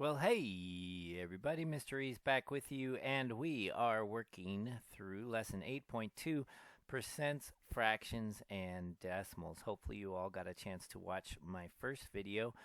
Well, hey everybody, Mr. Reeves back with you, and we are working through lesson 8.2, percents, fractions, and decimals. Hopefully you all got a chance to watch my first video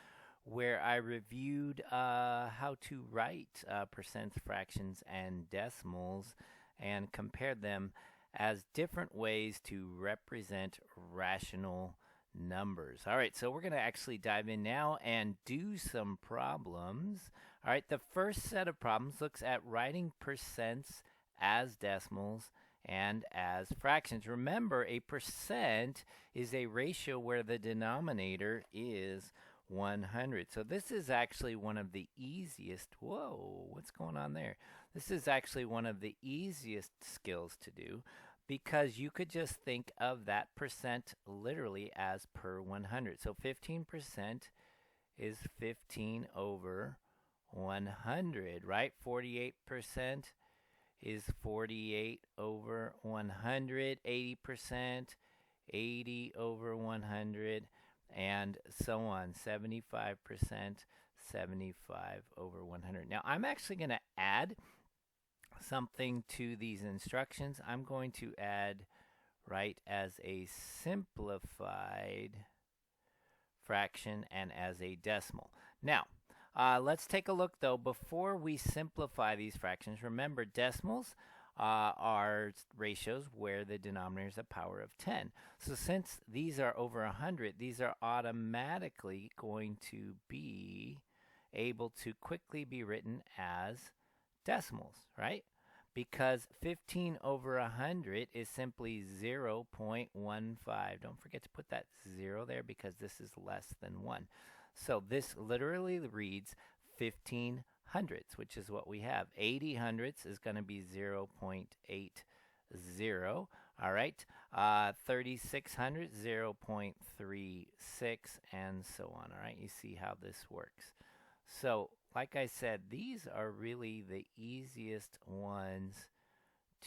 where I reviewed how to write percents, fractions, and decimals and compared them as different ways to represent rational numbers. All right, so we're going to actually dive in now and do some problems. All right, the first set of problems looks at writing percents as decimals and as fractions. Remember, a percent is a ratio where the denominator is 100. So this is actually one of the easiest. Whoa, what's going on there? This is actually one of the easiest skills to do, because you could just think of that percent literally as per 100. So 15% is 15 over 100, right? 48% is 48 over 100, 80%, 80 over 100, and so on. 75%, 75 over 100. Now, I'm actually going to add something to these instructions. I'm going to add write as a simplified fraction and as a decimal. Now, let's take a look though before we simplify these fractions. Remember, decimals are ratios where the denominator is a power of 10. So since these are over 100, these are automatically going to be able to quickly be written as decimals, right? Because 15 over 100 is simply 0.15. Don't forget to put that 0 there because this is less than 1. So this literally reads 15 hundredths, which is what we have. 80 hundredths is going to be 0.80. All right. 36 hundredths, 0.36, and so on. All right. You see how this works. So, like I said, these are really the easiest ones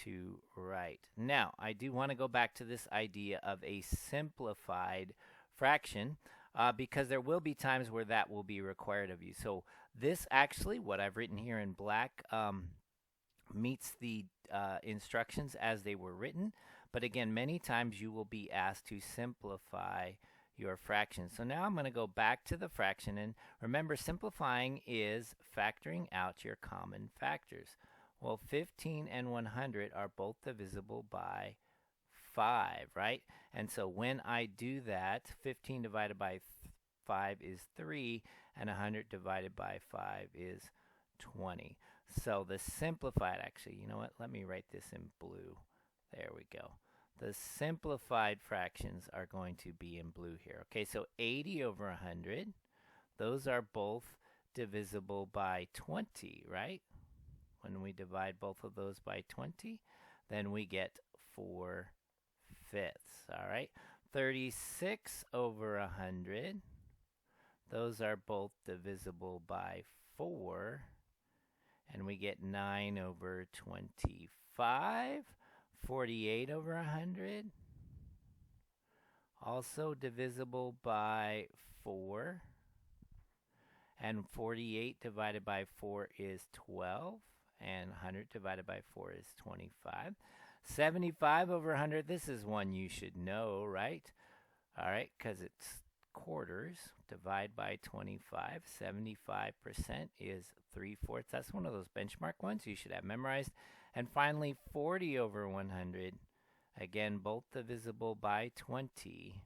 to write. Now, I do want to go back to this idea of a simplified fraction because there will be times where that will be required of you. So this actually, what I've written here in black, meets the instructions as they were written. But again, many times you will be asked to simplify your fraction. So now I'm going to go back to the fraction, and remember, simplifying is factoring out your common factors. Well, 15 and 100 are both divisible by 5, right? And so when I do that, 15 divided by 5 is 3, and 100 divided by 5 is 20. So the simplified, actually, you know what? Let me write this in blue. There we go. The simplified fractions are going to be in blue here. Okay, so 80 over 100, those are both divisible by 20, right? When we divide both of those by 20, then we get 4/5. All right, 36 over 100, those are both divisible by 4, and we get 9 over 25. 48 over 100, also divisible by 4, and 48 divided by 4 is 12, and 100 divided by 4 is 25. 75 over 100, this is one you should know, right? All right, because it's quarters. Divide by 25. 75% is 3/4. That's one of those benchmark ones you should have memorized. And finally, 40 over 100. Again, both divisible by 20.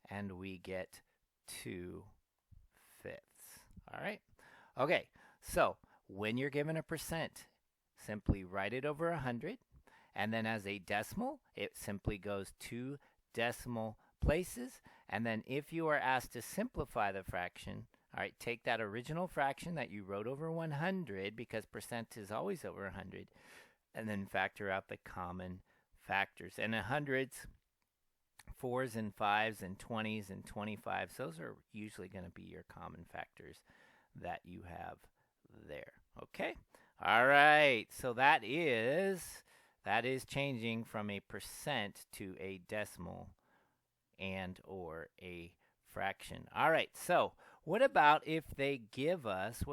And we get 2/5. All right? Okay, so when you're given a percent, simply write it over 100. And then as a decimal, it simply goes 2 decimal places. And then if you are asked to simplify the fraction, all right, take that original fraction that you wrote over 100, because percent is always over 100, and then factor out the common factors. And in hundreds, 4s and 5s and 20s and 25s, those are usually going to be your common factors that you have there. Okay? All right, so that is changing from a percent to a decimal and or a fraction. All right, so What about if they give us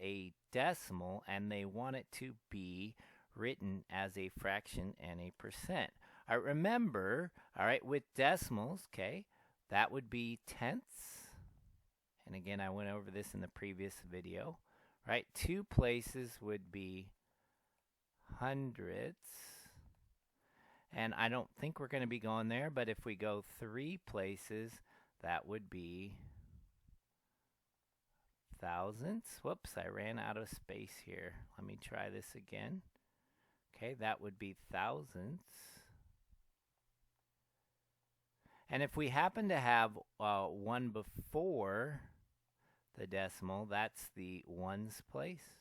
a decimal and they want it to be written as a fraction and a percent? All right, remember, all right, with decimals, okay, that would be tenths. And again, I went over this in the previous video, right? 2 places would be hundredths. And I don't think we're going to be going there, but if we go 3 places, that would be thousandths. Whoops, I ran out of space here. Let me try this again. Okay, that would be thousandths. And if we happen to have 1 before the decimal, that's the ones place,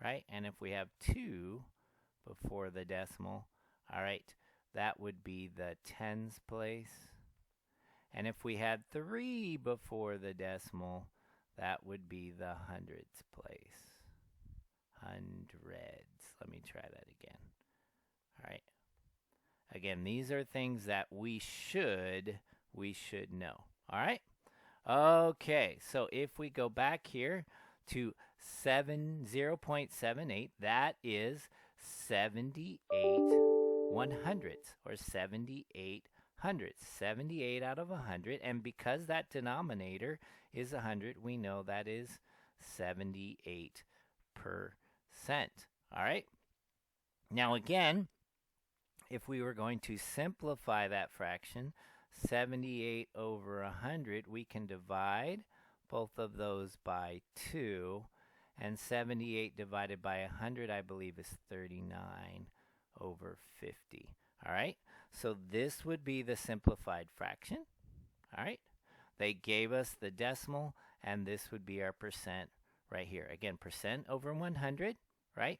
right? And if we have 2 before the decimal, all right, that would be the tens place. And if we had 3 before the decimal, that would be the hundreds place. Hundreds. Let me try that again. All right. Again, these are things that we should know. All right? Okay, so if we go back here to 0.78, that is 78 100ths, or 78 hundredths. 78 out of 100, and because that denominator is 100, we know that is 78%. All right? Now again, if we were going to simplify that fraction, 78 over 100, we can divide both of those by 2. And 78 divided by 100, I believe, is 39 over 50. All right? So this would be the simplified fraction. All right? They gave us the decimal, and this would be our percent right here. Again, percent over 100, right?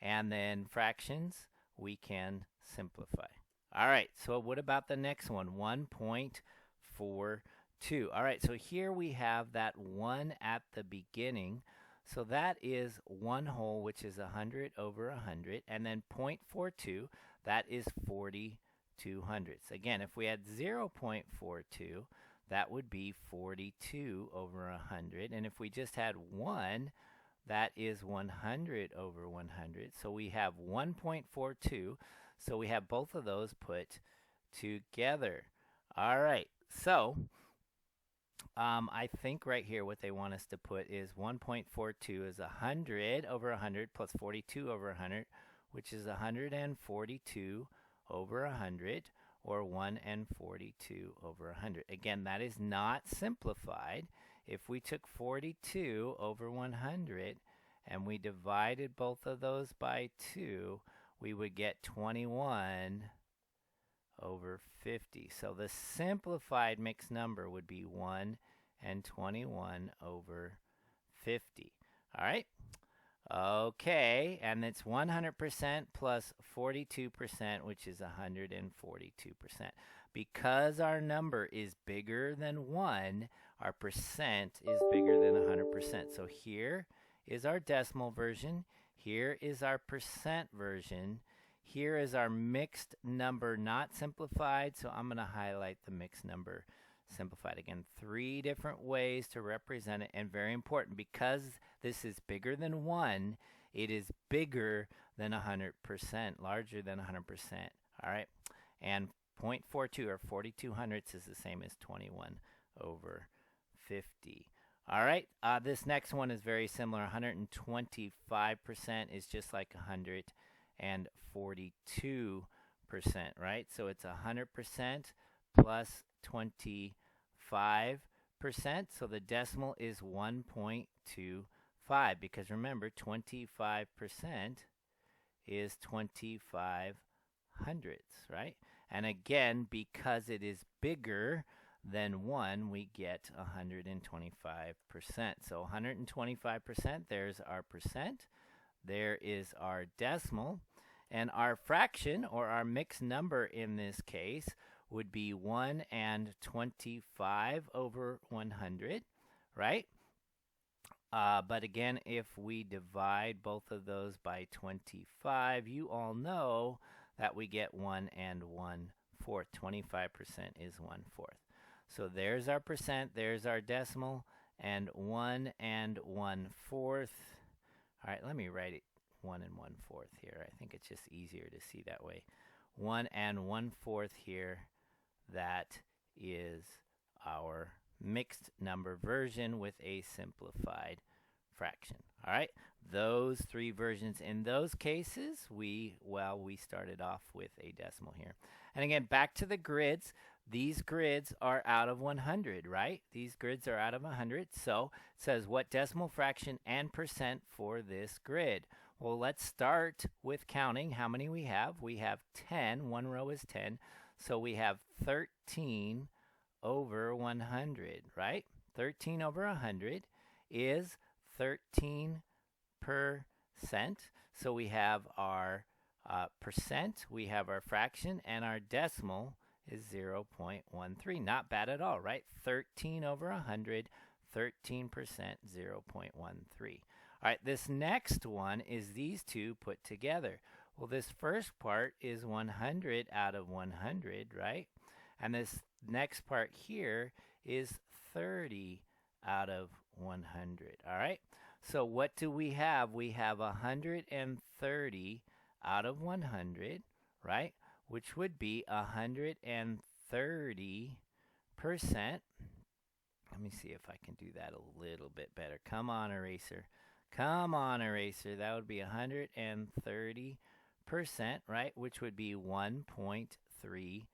And then fractions, we can simplify. All right, so what about the next one? 1.42. All right, so here we have that 1 at the beginning. So that is 1 whole, which is 100 over 100. And then 0.42, that is 42 hundredths. Again, if we had 0.42, that would be 42 over 100. And if we just had 1, that is 100 over 100. So we have 1.42. So we have both of those put together. All right. So I think right here what they want us to put is 1.42 is 100 over 100 plus 42 over 100, which is 142 over 100, or 142 over 100. Again, that is not simplified. If we took 42 over 100 and we divided both of those by 2, we would get 21 over 50. So the simplified mixed number would be 1 and 21 over 50. All right? Okay, and it's 100% plus 42%, which is 142%. Because our number is bigger than 1, our percent is bigger than 100%. So here is our decimal version. Here is our percent version. Here is our mixed number not simplified. So I'm going to highlight the mixed number simplified. Again, 3 different ways to represent it, and very important, because this is bigger than 1, it is bigger than 100%, larger than 100%. All right, and 0.42 or 42 hundredths is the same as 21 over 50. All right, this next one is very similar. 125% is just like 142%, right? So it's 100% plus 25%. So the decimal is 1.25, because remember, 25% is 25 hundredths, right? And again, because it is bigger than 1, we get 125%. So 125%, there's our percent. There is our decimal. And our fraction, or our mixed number in this case, would be 1 and 25 over 100, right? But again, if we divide both of those by 25, you all know that we get 1 and 1/4. 25% is 1/4. So there's our percent, there's our decimal, and 1 1/4. All right, let me write it 1 1/4 here. I think it's just easier to see that way. 1 1/4 here. That is our mixed number version with a simplified fraction. All right, those three versions. In those cases, we started off with a decimal here. And again, back to the grids. These grids are out of 100, right? These grids are out of 100. So it says what decimal fraction and percent for this grid. Well, let's start with counting how many we have. We have 10. One row is 10. So we have 13 over 100, right? 13 over 100 is 13%. So we have our percent, we have our fraction, and our decimal is 0.13. Not bad at all, right? 13 over 100, 13%, 0.13. All right, this next one is these two put together. Well, this first part is 100 out of 100, right? And this next part here is 30 out of 100, all right? So what do we have? We have 130 out of 100, right? Which would be 130%. Let me see if I can do that a little bit better. Come on, eraser. Come on, eraser. That would be 130%, right? Which would be 1.30.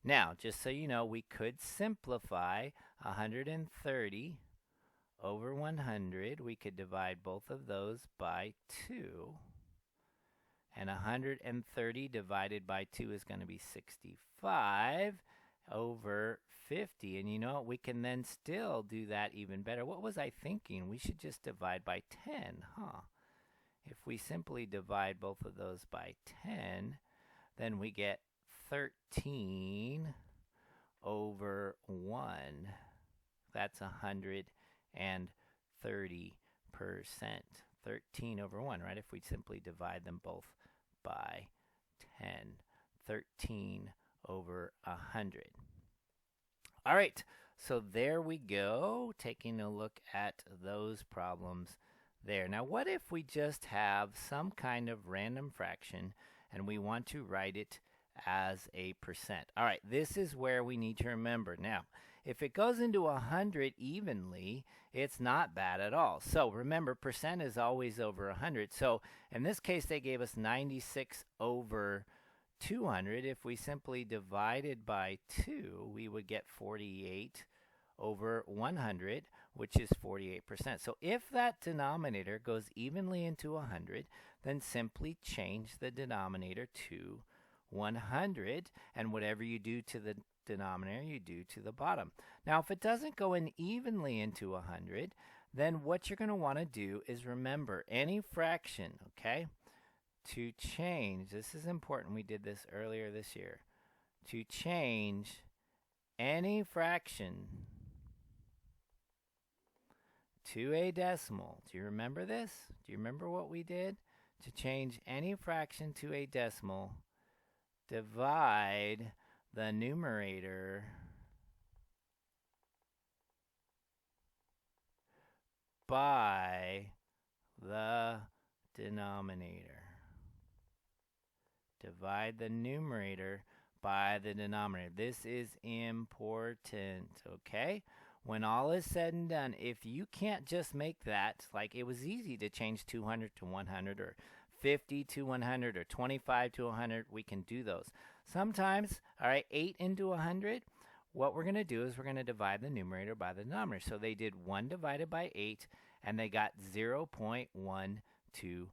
Now, just so you know, we could simplify 130 over 100. We could divide both of those by 2. And 130 divided by 2 is going to be 65 over 50. And you know what? We can then still do that even better. What was I thinking? We should just divide by 10, huh? If we simply divide both of those by 10, then we get 13 over 1. That's 130%. 13 over 1, right? If we simply divide them both by 10. 13 over 100. All right, so there we go, taking a look at those problems there. Now, what if we just have some kind of random fraction and we want to write it as a percent? All right, this is where we need to remember. Now, if it goes into 100 evenly, it's not bad at all. So remember, percent is always over 100. So in this case, they gave us 96 over 200. If we simply divided by 2, we would get 48 over 100, which is 48%. So if that denominator goes evenly into 100, then simply change the denominator to 100, and whatever you do to the denominator, you do to the bottom. Now, if it doesn't go in evenly into 100, then what you're going to want to do is remember any fraction, okay? To change, this is important, we did this earlier this year, to change any fraction to a decimal. Do you remember this? Do you remember what we did? To change any fraction to a decimal, divide the numerator by the denominator. Divide the numerator by the denominator. This is important, okay? When all is said and done, if you can't just make that, like it was easy to change 200 to 100 or 50 to 100 or 25 to 100, we can do those. Sometimes, all right, 8 into 100, what we're going to do is we're going to divide the numerator by the denominator. So they did 1 divided by 8, and they got 0.125,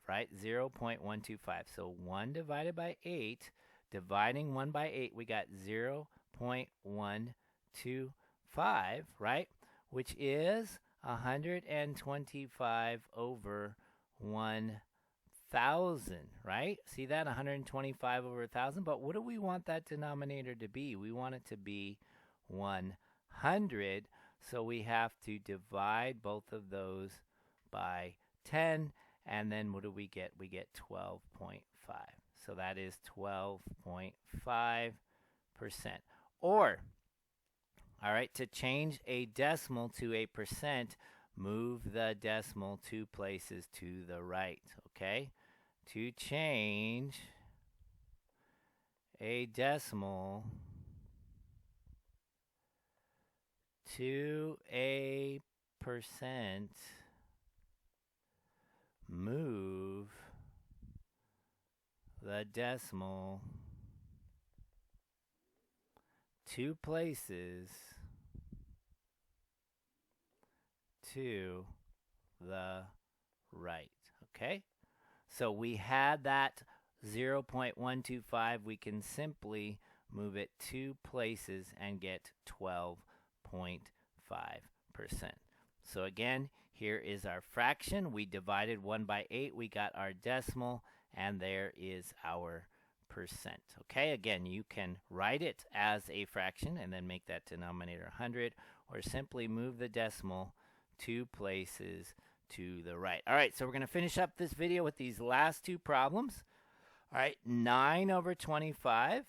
right? 0.125. So 1 divided by 8, dividing 1 by 8, we got 0.125, right? Which is 125 over 1,000, right? See that? 125 over 1,000. But what do we want that denominator to be? We want it to be 100. So we have to divide both of those by 10. And then what do we get? We get 12.5. So that is 12.5%. Or, all right, to change a decimal to a percent, move the decimal 2 places to the right, okay? To change a decimal to a percent, move the decimal 2 places to the right, okay? So we had that 0.125. We can simply move it 2 places and get 12.5%. So again, here is our fraction. We divided 1 by 8. We got our decimal, and there is our percent. Okay, again, you can write it as a fraction and then make that denominator 100, or simply move the decimal 2 places to the right. All right, so we're going to finish up this video with these last 2 problems. All right, 9 over 25.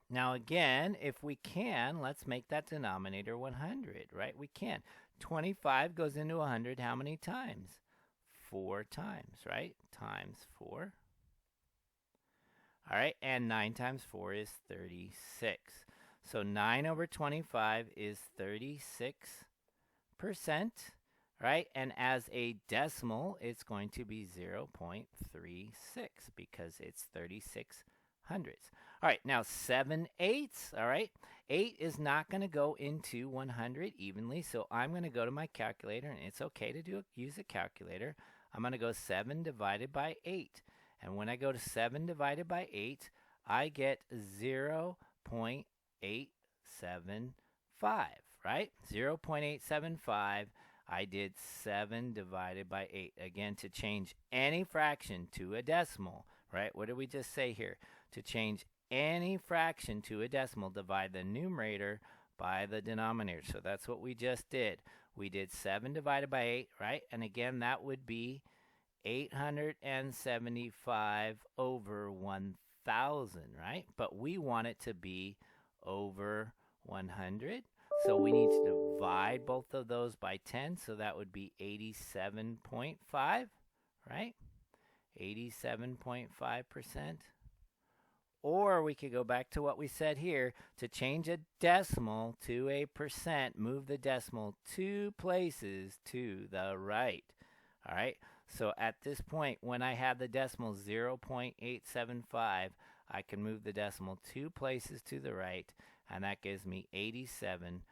Now again, if we can, let's make that denominator 100, right? We can. 25 goes into 100 how many times? 4 times, right? Times 4. All right, and 9 times 4 is 36. So 9 over 25 is 36%, right? And as a decimal, it's going to be 0.36 because it's 36 hundredths. All right, now 7/8, all right? 8 is not going to go into 100 evenly, so I'm going to go to my calculator, and it's okay to use a calculator. I'm going to go 7 divided by 8. And when I go to 7 divided by 8, I get 0.875, right? 0.875. I did 7 divided by 8. Again, to change any fraction to a decimal, right? What did we just say here? To change any fraction to a decimal, divide the numerator by the denominator. So that's what we just did. We did 7 divided by 8, right? And again, that would be 875 over 1,000, right? But we want it to be over 100. So we need to divide both of those by 10. So that would be 87.5, right? 87.5%. Or we could go back to what we said here. To change a decimal to a percent, move the decimal 2 places to the right. All right? So at this point, when I have the decimal 0.875, I can move the decimal 2 places to the right, and that gives me 87.5%.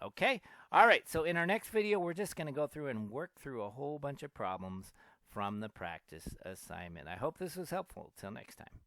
Okay? All right, so in our next video, we're just going to go through and work through a whole bunch of problems from the practice assignment. I hope this was helpful. Till next time.